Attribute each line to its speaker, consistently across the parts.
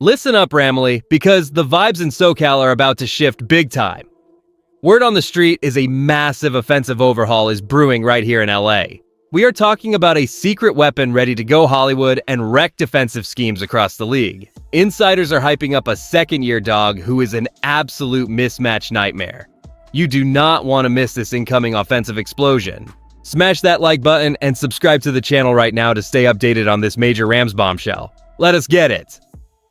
Speaker 1: Listen up, Ramley, because the vibes in SoCal are about to shift big time. Word on the street is a massive offensive overhaul is brewing right here in LA. We are talking about a secret weapon ready to go Hollywood and wreck defensive schemes across the league. Insiders are hyping up a second-year dog who is an absolute mismatch nightmare. You do not want to miss this incoming offensive explosion. Smash that like button and subscribe to the channel right now to stay updated on this major Rams bombshell. Let us get it!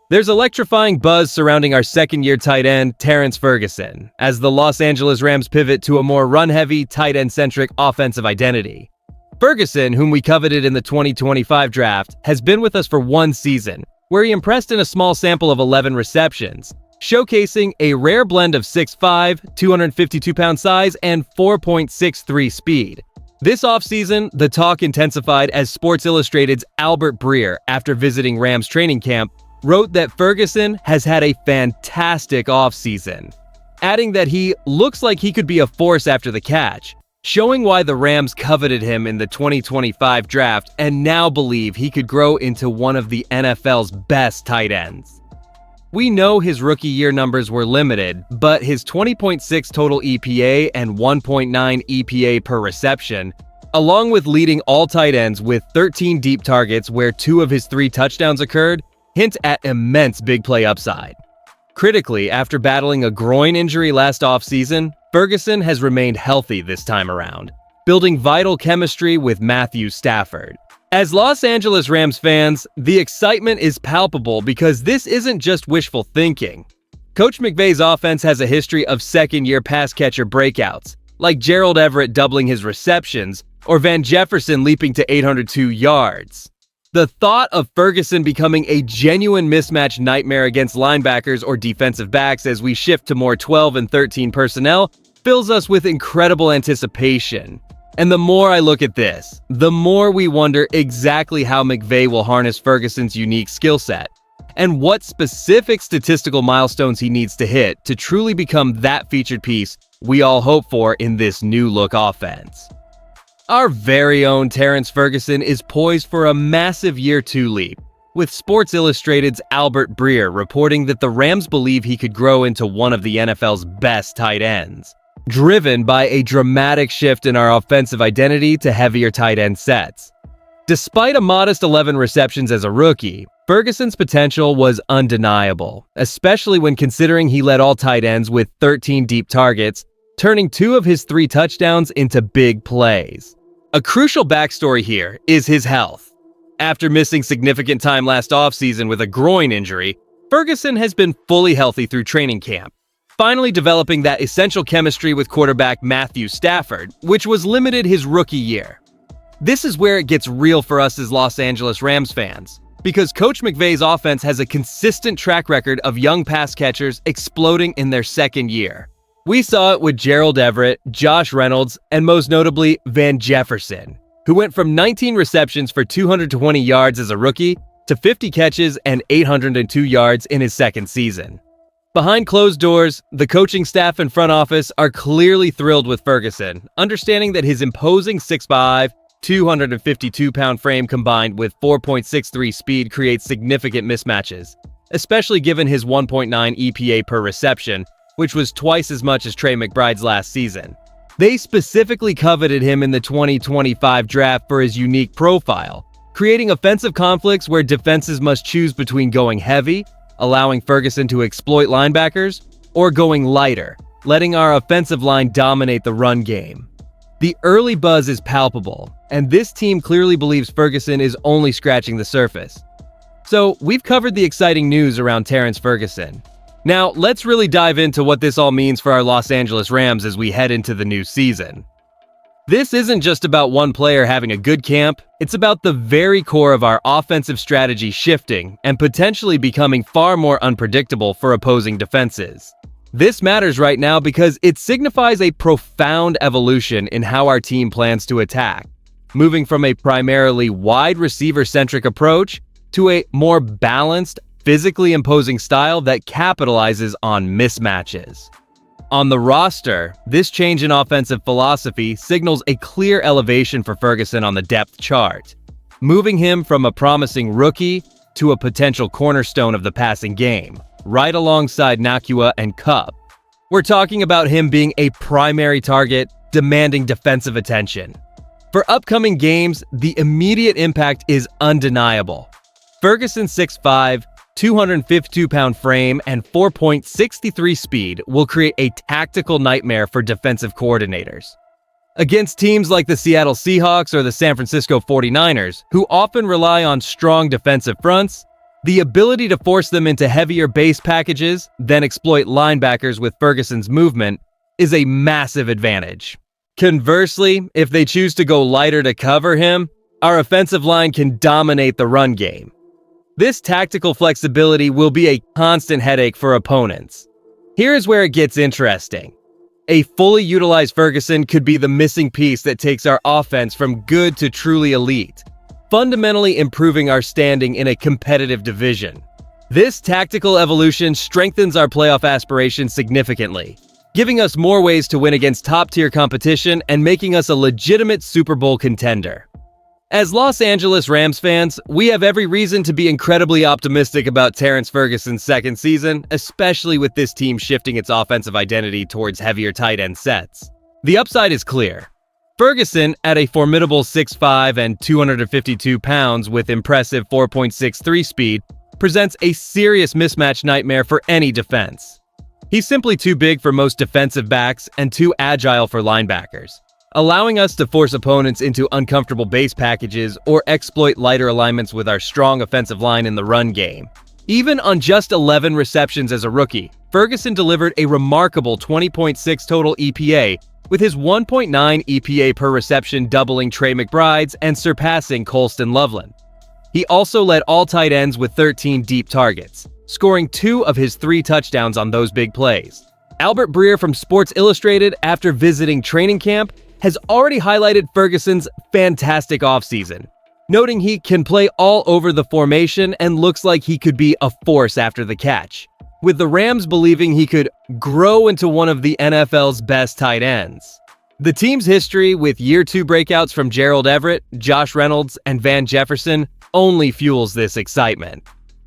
Speaker 1: There's electrifying buzz surrounding our second-year tight end, Terrance Ferguson, as the Los Angeles Rams pivot to a more run-heavy, tight end-centric offensive identity. Ferguson, whom we coveted in the 2025 draft, has been with us for one season, where he impressed in a small sample of 11 receptions, showcasing a rare blend of 6'5", 252-pound size, and 4.63 speed. This offseason, the talk intensified as Sports Illustrated's Albert Breer, after visiting Rams training camp, wrote that Ferguson has had a fantastic offseason, adding that he looks like he could be a force after the catch, showing why the Rams coveted him in the 2025 draft and now believe he could grow into one of the NFL's best tight ends. We know his rookie year numbers were limited, but his 20.6 total EPA and 1.9 EPA per reception, along with leading all tight ends with 13 deep targets where 2 of his 3 touchdowns occurred, hint at immense big play upside. Critically, after battling a groin injury last offseason, Ferguson has remained healthy this time around, building vital chemistry with Matthew Stafford. As Los Angeles Rams fans, the excitement is palpable because this isn't just wishful thinking. Coach McVay's offense has a history of second-year pass catcher breakouts, like Gerald Everett doubling his receptions or Van Jefferson leaping to 802 yards. The thought of Ferguson becoming a genuine mismatch nightmare against linebackers or defensive backs as we shift to more 12 and 13 personnel fills us with incredible anticipation. And the more I look at this, the more we wonder exactly how McVay will harness Ferguson's unique skill set, and what specific statistical milestones he needs to hit to truly become that featured piece we all hope for in this new-look offense. Our very own Terrance Ferguson is poised for a massive Year 2 leap, with Sports Illustrated's Albert Breer reporting that the Rams believe he could grow into one of the NFL's best tight ends, driven by a dramatic shift in our offensive identity to heavier tight end sets. Despite a modest 11 receptions as a rookie, Ferguson's potential was undeniable, especially when considering he led all tight ends with 13 deep targets, turning 2 of his 3 touchdowns into big plays. A crucial backstory here is his health. After missing significant time last offseason with a groin injury, Ferguson has been fully healthy through training camp, finally developing that essential chemistry with quarterback Matthew Stafford, which was limited his rookie year. This is where it gets real for us as Los Angeles Rams fans, because Coach McVay's offense has a consistent track record of young pass catchers exploding in their second year. We saw it with Gerald Everett, Josh Reynolds, and most notably Van Jefferson, who went from 19 receptions for 220 yards as a rookie to 50 catches and 802 yards in his second season. Behind closed doors, the coaching staff and front office are clearly thrilled with Ferguson, understanding that his imposing 6'5", 252-pound frame combined with 4.63 speed creates significant mismatches, especially given his 1.9 EPA per reception, which was twice as much as Trey McBride's last season. They specifically coveted him in the 2025 draft for his unique profile, creating offensive conflicts where defenses must choose between going heavy, allowing Ferguson to exploit linebackers, or going lighter, letting our offensive line dominate the run game. The early buzz is palpable, and this team clearly believes Ferguson is only scratching the surface. So, we've covered the exciting news around Terrance Ferguson. Now, let's really dive into what this all means for our Los Angeles Rams as we head into the new season. This isn't just about one player having a good camp, it's about the very core of our offensive strategy shifting and potentially becoming far more unpredictable for opposing defenses. This matters right now because it signifies a profound evolution in how our team plans to attack, moving from a primarily wide receiver-centric approach to a more balanced, physically imposing style that capitalizes on mismatches. On the roster, this change in offensive philosophy signals a clear elevation for Ferguson on the depth chart, moving him from a promising rookie to a potential cornerstone of the passing game, right alongside Nakua and Cup. We're talking about him being a primary target, demanding defensive attention. For upcoming games, the immediate impact is undeniable. Ferguson's 6'5", 252-pound frame and 4.63 speed will create a tactical nightmare for defensive coordinators. Against teams like the Seattle Seahawks or the San Francisco 49ers, who often rely on strong defensive fronts, the ability to force them into heavier base packages, then exploit linebackers with Ferguson's movement, is a massive advantage. Conversely, if they choose to go lighter to cover him, our offensive line can dominate the run game. This tactical flexibility will be a constant headache for opponents. Here's where it gets interesting. A fully utilized Ferguson could be the missing piece that takes our offense from good to truly elite, fundamentally improving our standing in a competitive division. This tactical evolution strengthens our playoff aspirations significantly, giving us more ways to win against top-tier competition and making us a legitimate Super Bowl contender. As Los Angeles Rams fans, we have every reason to be incredibly optimistic about Terrance Ferguson's second season, especially with this team shifting its offensive identity towards heavier tight end sets. The upside is clear. Ferguson, at a formidable 6'5" and 252 pounds with impressive 4.63 speed, presents a serious mismatch nightmare for any defense. He's simply too big for most defensive backs and too agile for linebackers, allowing us to force opponents into uncomfortable base packages or exploit lighter alignments with our strong offensive line in the run game. Even on just 11 receptions as a rookie, Ferguson delivered a remarkable 20.6 total EPA, with his 1.9 EPA per reception doubling Trey McBride's and surpassing Colston Loveland. He also led all tight ends with 13 deep targets, scoring 2 of his 3 touchdowns on those big plays. Albert Breer from Sports Illustrated, after visiting training camp, has already highlighted Ferguson's fantastic offseason, noting he can play all over the formation and looks like he could be a force after the catch, with the Rams believing he could grow into one of the NFL's best tight ends. The team's history with Year 2 breakouts from Gerald Everett, Josh Reynolds, and Van Jefferson only fuels this excitement.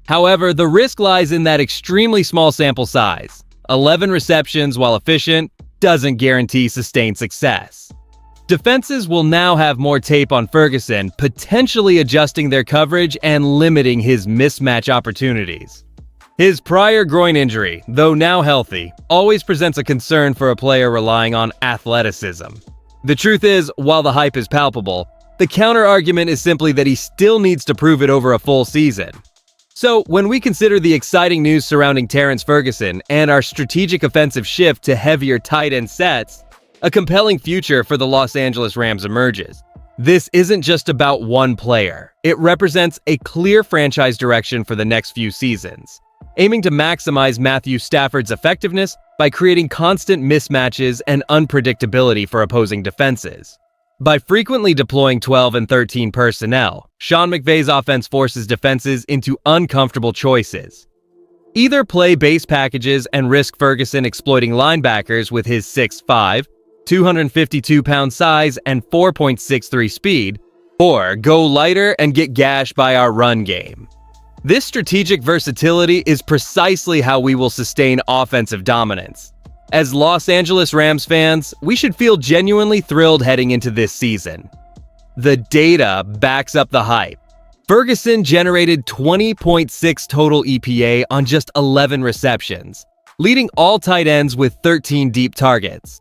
Speaker 1: However, the risk lies in that extremely small sample size. 11 receptions, while efficient, doesn't guarantee sustained success. Defenses will now have more tape on Ferguson, potentially adjusting their coverage and limiting his mismatch opportunities. His prior groin injury, though now healthy, always presents a concern for a player relying on athleticism. The truth is, while the hype is palpable, the counter-argument is simply that he still needs to prove it over a full season. So, when we consider the exciting news surrounding Terrance Ferguson and our strategic offensive shift to heavier tight end sets, a compelling future for the Los Angeles Rams emerges. This isn't just about one player. It represents a clear franchise direction for the next few seasons, aiming to maximize Matthew Stafford's effectiveness by creating constant mismatches and unpredictability for opposing defenses. By frequently deploying 12 and 13 personnel, Sean McVay's offense forces defenses into uncomfortable choices. Either play base packages and risk Ferguson exploiting linebackers with his 6'5", 252-pound size and 4.63 speed, or go lighter and get gashed by our run game. This strategic versatility is precisely how we will sustain offensive dominance. As Los Angeles Rams fans, we should feel genuinely thrilled heading into this season. The data backs up the hype. Ferguson generated 20.6 total EPA on just 11 receptions, leading all tight ends with 13 deep targets.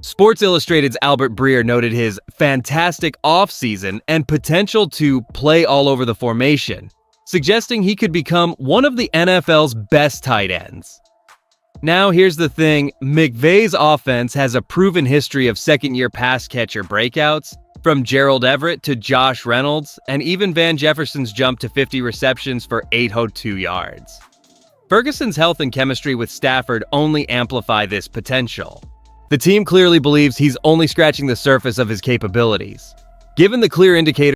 Speaker 1: Sports Illustrated's Albert Breer noted his fantastic offseason and potential to play all over the formation, suggesting he could become one of the NFL's best tight ends. Now here's the thing, McVay's offense has a proven history of second-year pass catcher breakouts, from Gerald Everett to Josh Reynolds, and even Van Jefferson's jump to 50 receptions for 802 yards. Ferguson's health and chemistry with Stafford only amplify this potential. The team clearly believes he's only scratching the surface of his capabilities. Given the clear indicators